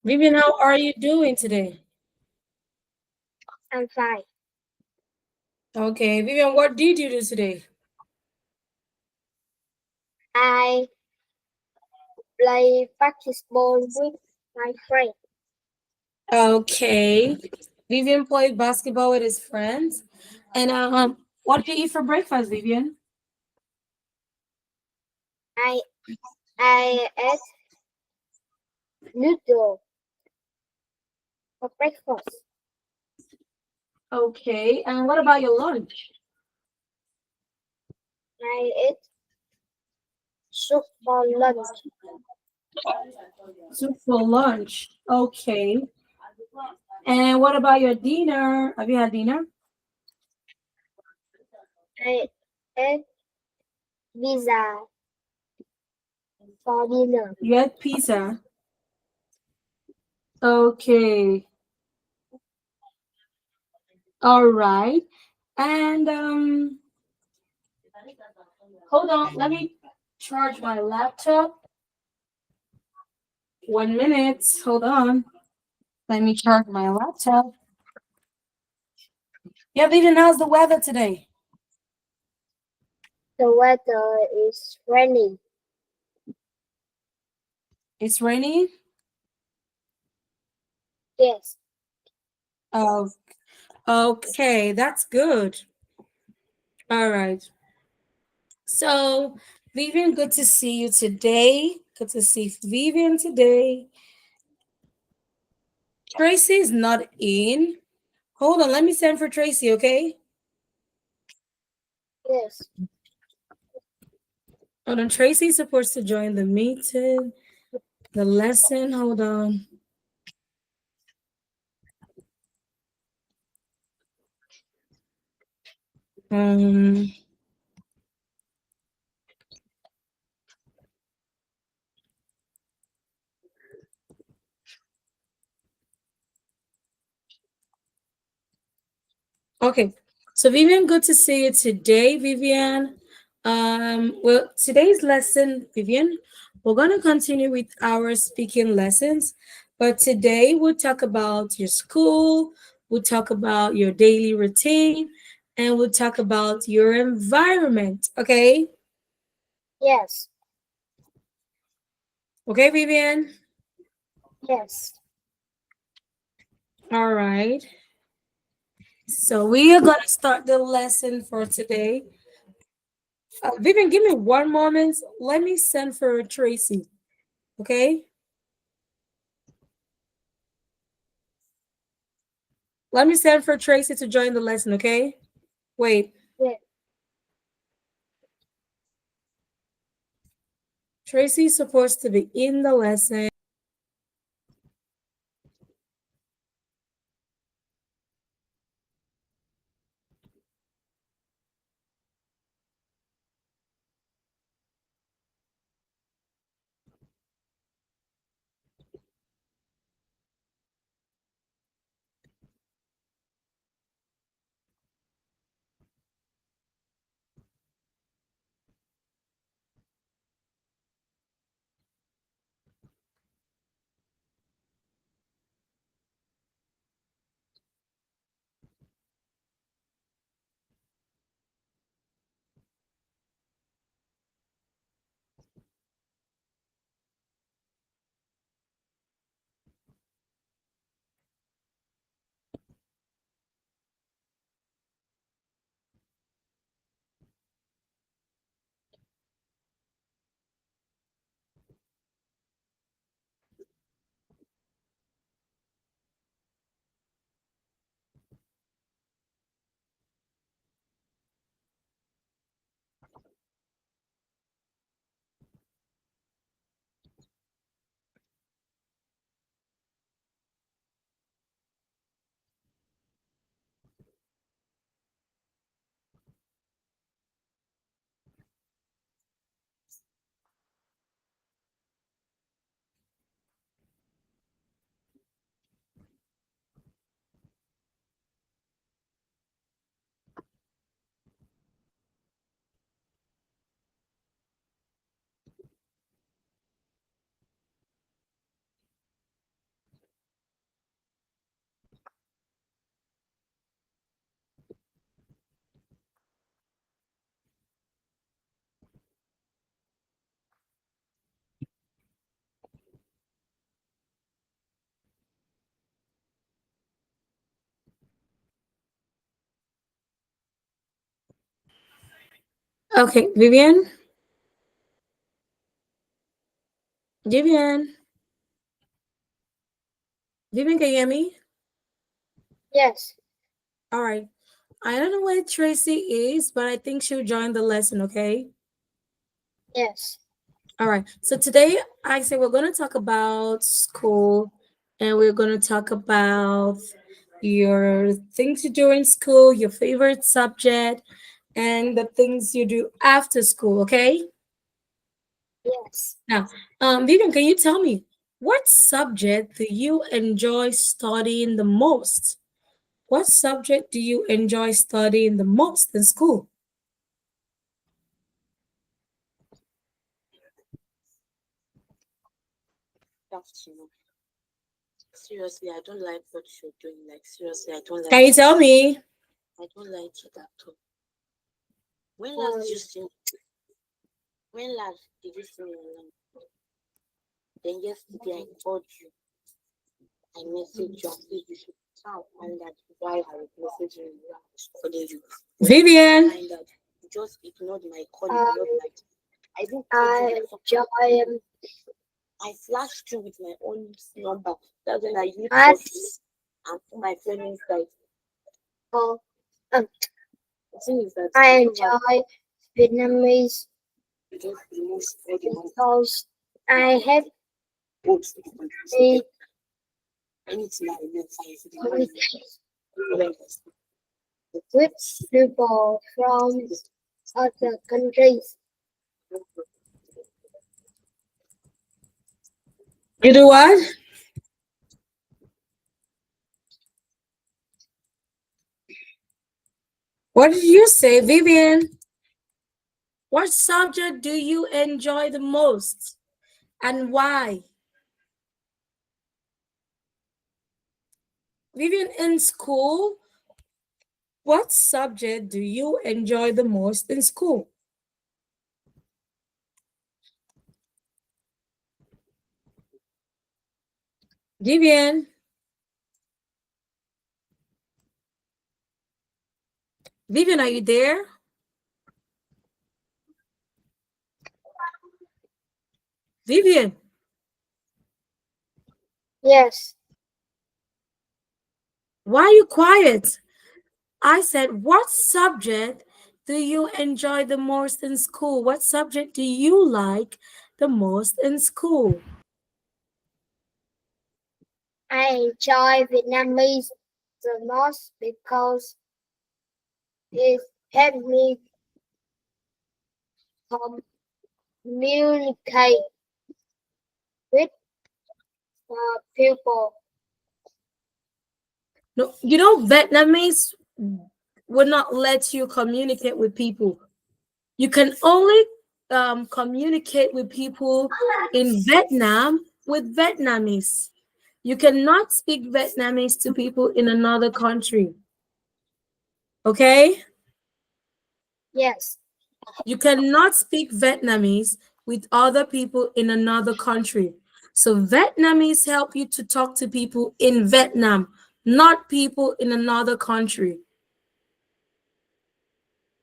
Vivian, how are you doing today? I'm fine. Okay, Vivian, what did you do today? I play basketball with my friend. Okay, Vivian played basketball with his friends. And what did you eat for breakfast, Vivian? I I ate noodle for breakfast. Okay, and what about your lunch? I ate soup for lunch. Soup for lunch. Okay, and what about your dinner? Have you had dinner? I ate pizza for dinner. You had pizza. Okay, all right. And hold on, let me charge my laptop. 1 minute. Hold on. Let me charge my laptop. Yeah, Vivian, how's the weather today? The weather is rainy. It's raining. Yes. Oh, okay, that's good. All right. So, Vivian, good to see you today. Good to see Vivian today. Tracy is not in. Hold on, let me send for Tracy, okay? Yes. Hold on, Tracy's supposed to join the meeting, the lesson. Hold on. Um, Okay, so Vivian, good to see you today, Vivian. Well, today's lesson, Vivian, we're gonna continue with our speaking lessons, but today we'll talk about your school, we'll talk about your daily routine, and we'll talk about your environment. Okay, Yes. okay, Vivian. Yes. All right. So we are gonna start the lesson for today. Vivian, give me one moment. Let me send for Tracy. Okay. Let me send for Tracy to join the lesson, okay? Wait, Yes. Tracy's supposed to be in the lesson. Okay, Vivian. Vivian. Vivian, can you hear me? Yes. All right. I don't know where Tracy is, but I think she'll join the lesson, okay? Yes. All right. So today, I say we're going to talk about school and we're going to talk about your things you do in school, your favorite subject, and the things you do after school, okay? Yes. Now, Vivian, can you tell me what subject do you enjoy studying the most? What subject do you enjoy studying the most in school? That's seriously, I don't like what you're doing. Like seriously, I don't Can like you tell it. me? I don't like it at all. When last did Um. you see? When last did you see me online? Then yesterday I called you. I messaged you. I said you should try and find out why I was messaging you. I was calling you. But you couldn't Vivian, find out. You just ignored my call. Ignored Um. my. I didn't call you I with something. enjoy I flashed you with my own number. That's when I used to maths. and put my friend inside. Or um. The thing is that I I don't have enjoy Vietnamese just remove all the money. because I have Books to a anything I remember is the money. communication Well, with people from other countries. you do what? What did you say, Vivian? What subject do you enjoy the most and why? Vivian, in school, what subject do you enjoy the most in school? Vivian, Vivian, are you there? Vivian, Yes. why are you quiet? I said, what subject do you enjoy the most in school? What subject do you like the most in school? I enjoy Vietnamese the most because it helps me communicate with people. No, you know, Vietnamese would not let you communicate with people. You can only communicate with people in Vietnam with Vietnamese. You cannot speak Vietnamese to people in another country. Okay? Yes. You cannot speak Vietnamese with other people in another country. So Vietnamese help you to talk to people in Vietnam, not people in another country.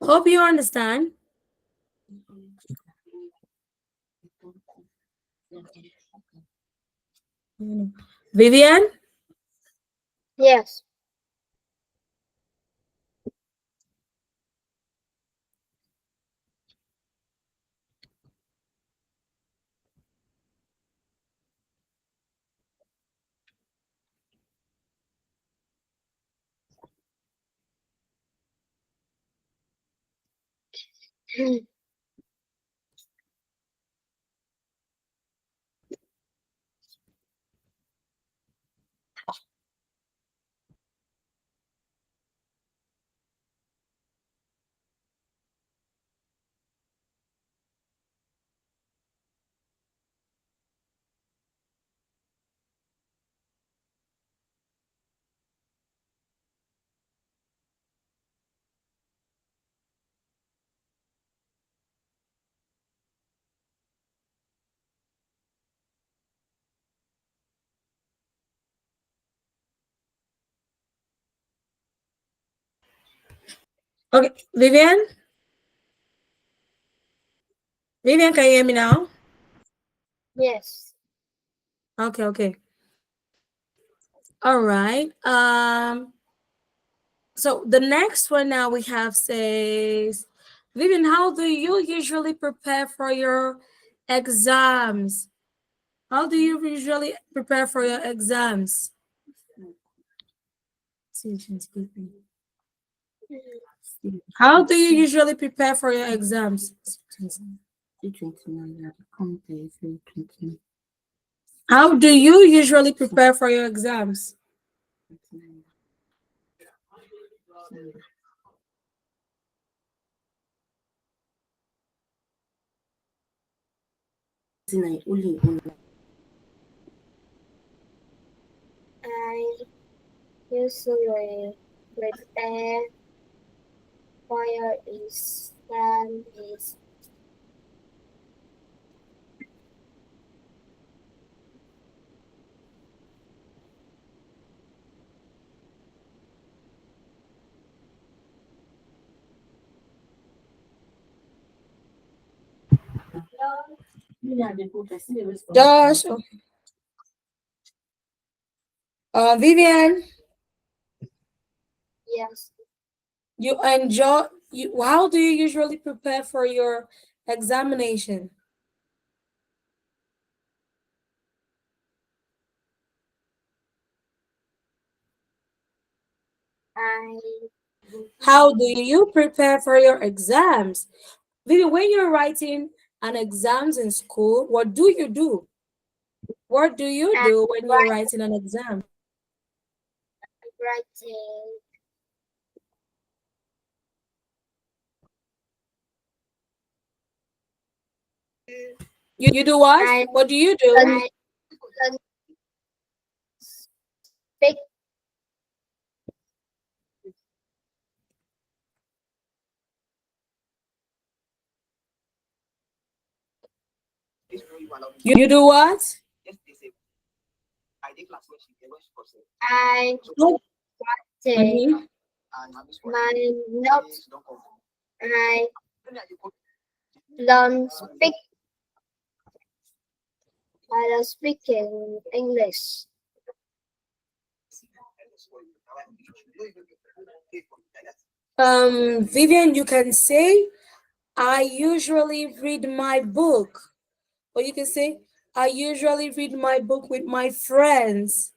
Hope you understand. Vivian? Yes. Okay, Vivian? Vivian, can you hear me now? Yes. Okay, okay. All right. So the next one now we have says, Vivian, how do you usually prepare for your exams? How do you usually prepare for your exams? How do you usually prepare for your exams? How do you usually prepare for your exams? I usually prepare for your exam is Josh, Vivian, yes. you enjoy you. How do you usually prepare for your examination? I How do you prepare for your exams? Vivian, when you're writing an exams in school, what do you do? What do you am do when you're writing an exam? writing. You do what? I What do you do? learn, learn speak. You do what? I Oh, take mhm. my notes. I learn speak. I learn speaking English. Vivian, you can say, I usually read my book. Or you can say, I usually read my book with my friends.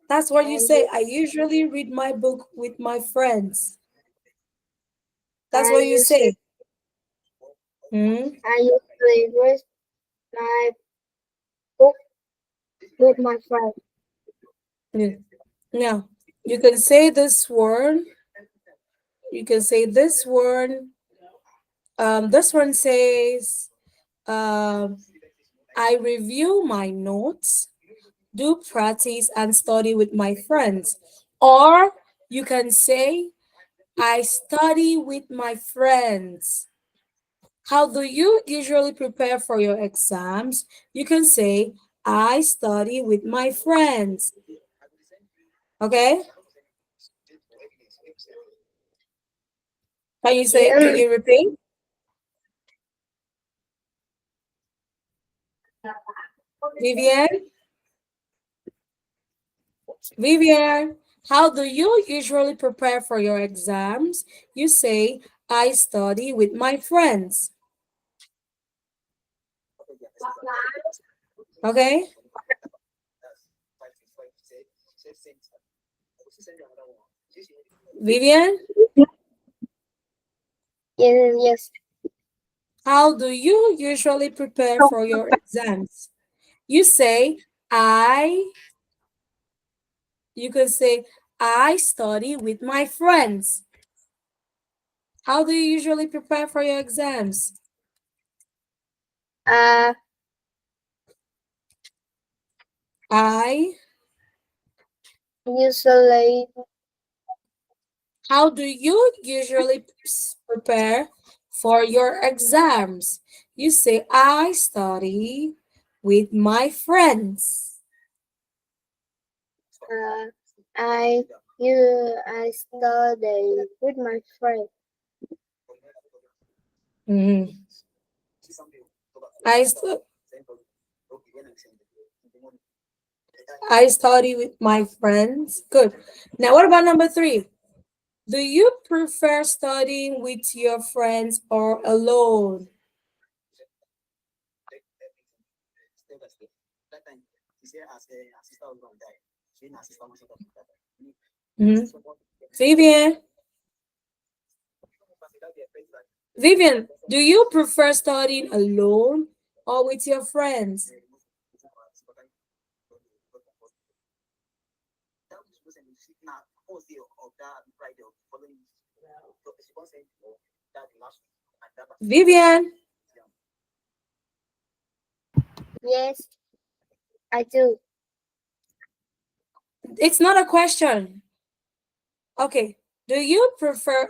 That's what you I say. I usually read my book with my friends. That's I what you usually say. Hmm? I usually read my book with my friend. Yeah. Now, you can say this word. You can say this word. This one says, um, I review my notes, do practice, and study with my friends. Or you can say, I study with my friends. How do you usually prepare for your exams? You can say, I study with my friends. Okay? Can you say, can Yeah. you repeat? Vivian? Vivian, how do you usually prepare for your exams? You say, I study with my friends. Okay? Vivian, Yes. how do you usually prepare for your exams? You say, I, you can say, I study with my friends. How do you usually prepare for your exams? Uh, I, usually how do you usually prepare for your exams? You say, I study with my friends. uh, I study with my friend. Mhm. I stu- I study with my friends. Good. Now, what about number three? Do you prefer studying with your friends or alone? Mhm. Vivian, Vivian, do you prefer studying alone or with your friends? Vivian, Yes, I do. it's not a question. Okay. Do you prefer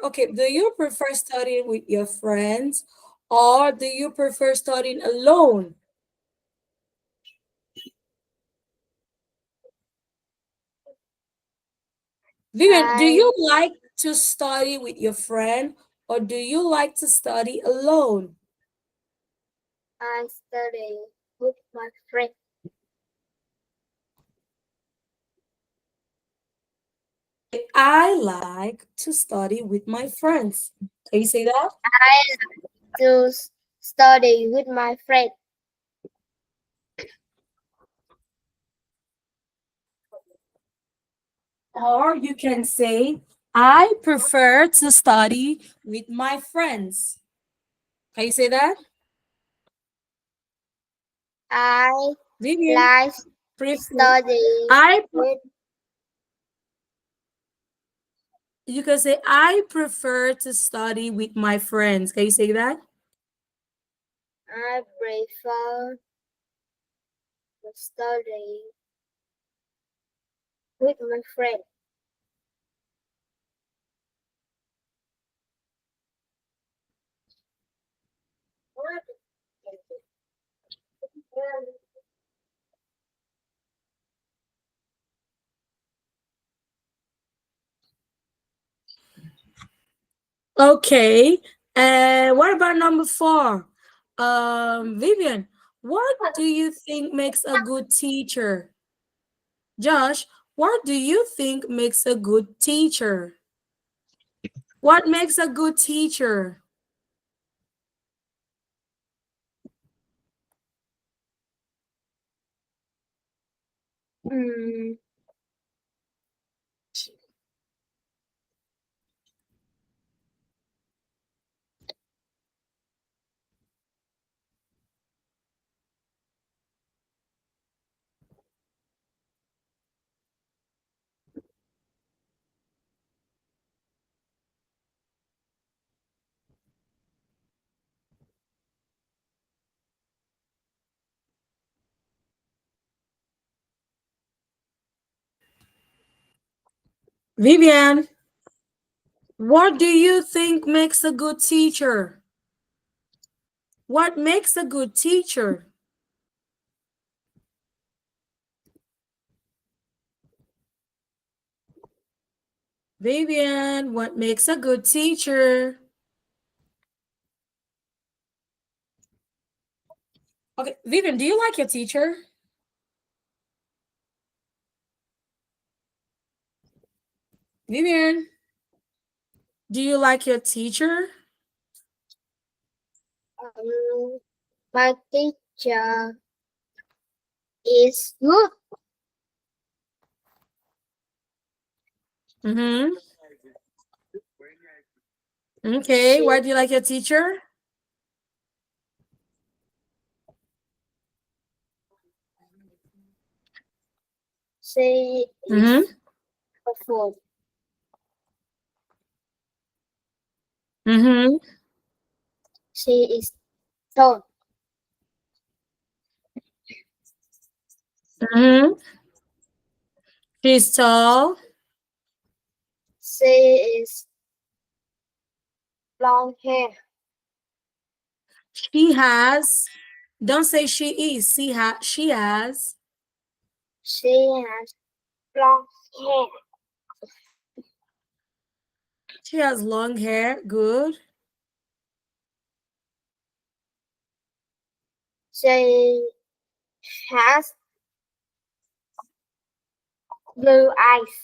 studying with your friends or do you prefer studying alone? Vivian, do I you like to study with your friend or do you like to study alone? I study with my friend. I like to study with my friends. Can you say that? I do study with my friend. Or you can say, I prefer to study with my friends. Can you say that? I Vivian, like prefer. study I pre- with. you can say I prefer to study with my friends. Can you say that? I prefer to study with my friend. Okay. And what about number four? Vivian, what do you think makes a good teacher? Josh, what do you think makes a good teacher? What makes a good teacher? Mm, Vivian, what do you think makes a good teacher? What makes a good teacher? Vivian, what makes a good teacher? Okay, Vivian, do you like your teacher? Vivian, do you like your teacher? um, my teacher is good. Mm-hmm. Okay, She why do you like your teacher? she Mm-hmm. is helpful. Mm-hmm. She is tall. Mm-hmm. She's tall. She is long hair. She has. Don't say she is. She has. She has long hair. She has long hair. Good. She has blue eyes.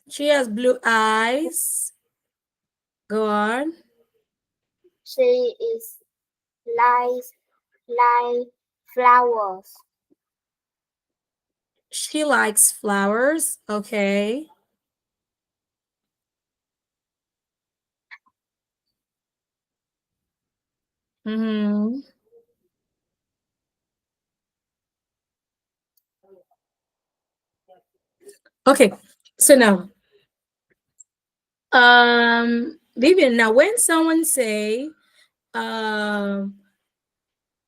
She has blue eyes. Go on. She is like flowers. She likes flowers. Okay. Mm-hmm. Okay. So now, Vivian, now when someone say, um,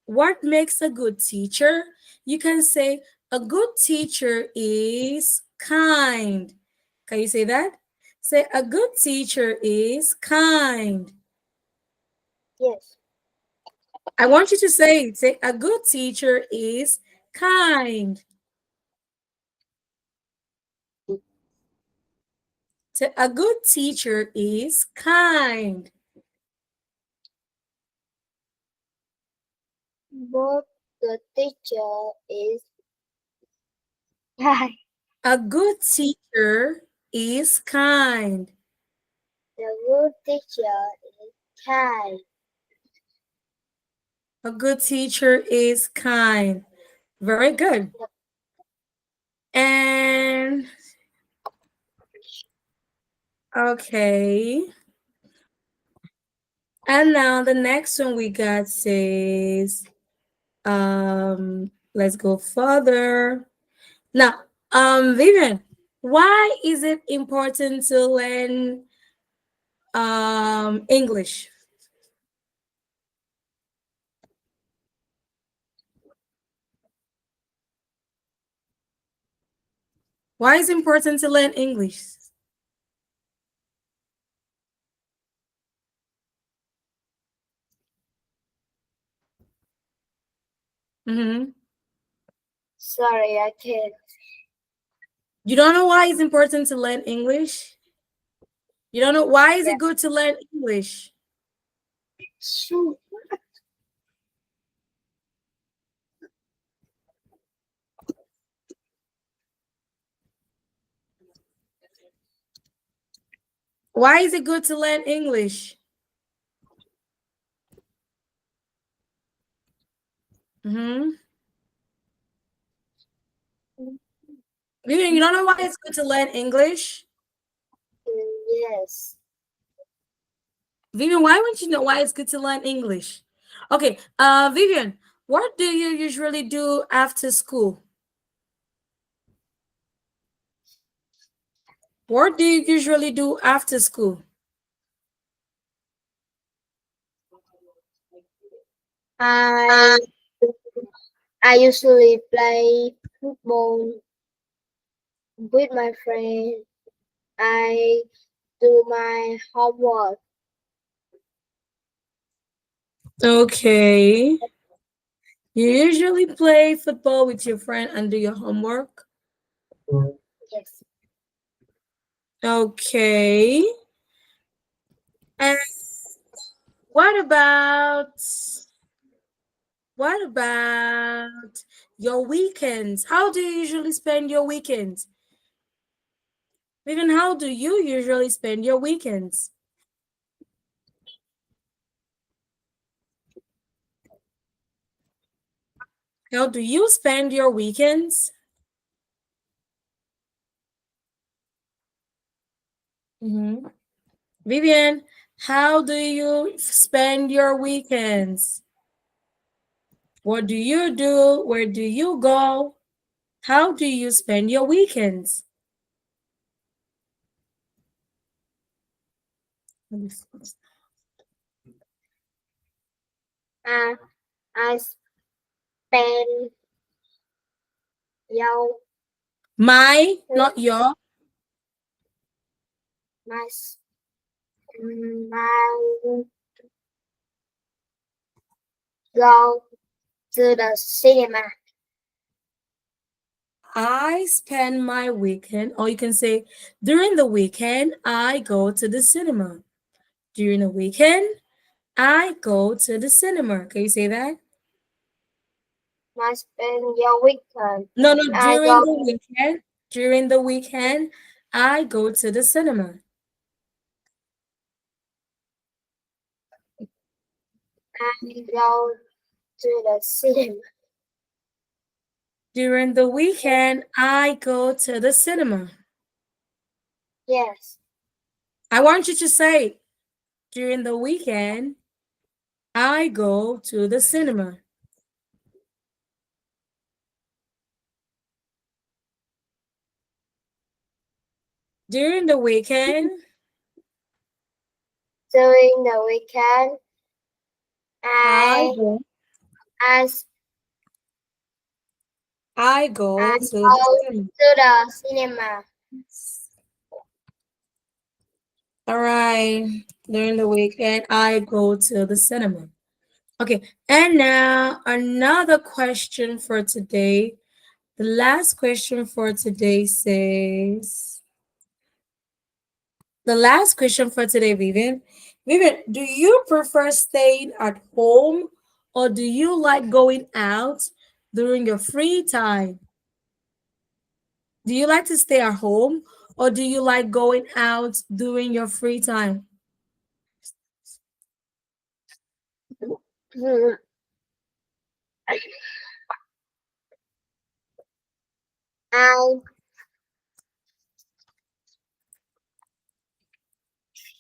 what makes a good teacher? You can say a good teacher is kind. Can you say that? Say a good teacher is kind. Yes. I want you to say it. Say a good teacher is kind. Say a good teacher is kind. But the teacher is kind. A good teacher is kind. The good teacher is kind. A good teacher is kind. Very good. And okay. And now the next one we got says, let's go further. Now, Vivian, why is it important to learn English? Why is it important to learn English? Mm-hmm. Sorry, I can't. You don't know why it's important to learn English? You don't know why is Yeah. it good to learn English? Shoot. Why is it good to learn English? Mm-hmm. You don't know why it's good to learn English? Yes. Vivian, why wouldn't you know why it's good to learn English? Okay, Vivian, what do you usually do after school? What do you usually do after school? I I usually play football with my friend. I do my homework. Okay. You usually play football with your friend and do your homework? Yes. Okay. And what about what about your weekends? How do you usually spend your weekends? Vivian, how do you usually spend your weekends? How do you spend your weekends? Mhm. Vivian, how do you spend your weekends? What do you do? Where do you go? How do you spend your weekends? I I spend your My, not your. my my go to the cinema. I spend my weekend, or you can say during the weekend, I go to the cinema. During the weekend, I go to the cinema. Can you say that? my spend your weekend. No, no, I during go the weekend. During the weekend, I go to the cinema. I go to the cinema. During the weekend, I go to the cinema. Yes. I want you to say, during the weekend, I go to the cinema. During the weekend, During the weekend, I I go, I I go I to the go cinema. to the cinema. All right. During the weekend, I go to the cinema. Okay. And now another question for today. The last question for today says, the last question for today, Vivian. Vivian, do you prefer staying at home or do you like going out during your free time? Do you like to stay at home or do you like going out during your free time? Hmm. I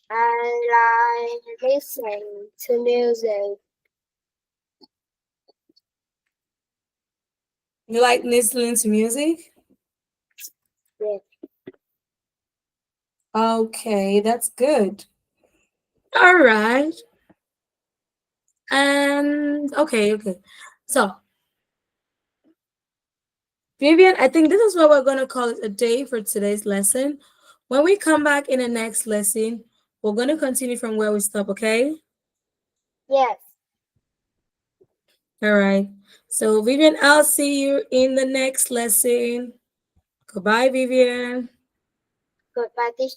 I like listening to music. You like listening to music? Yes. Okay, that's good. All right. And okay. So, Vivian, I think this is what we're going to call it a day for today's lesson. When we come back in the next lesson, we're going to continue from where we stop, okay? Yes. All right. So, Vivian, I'll see you in the next lesson. Goodbye, Vivian. Goodbye, teacher.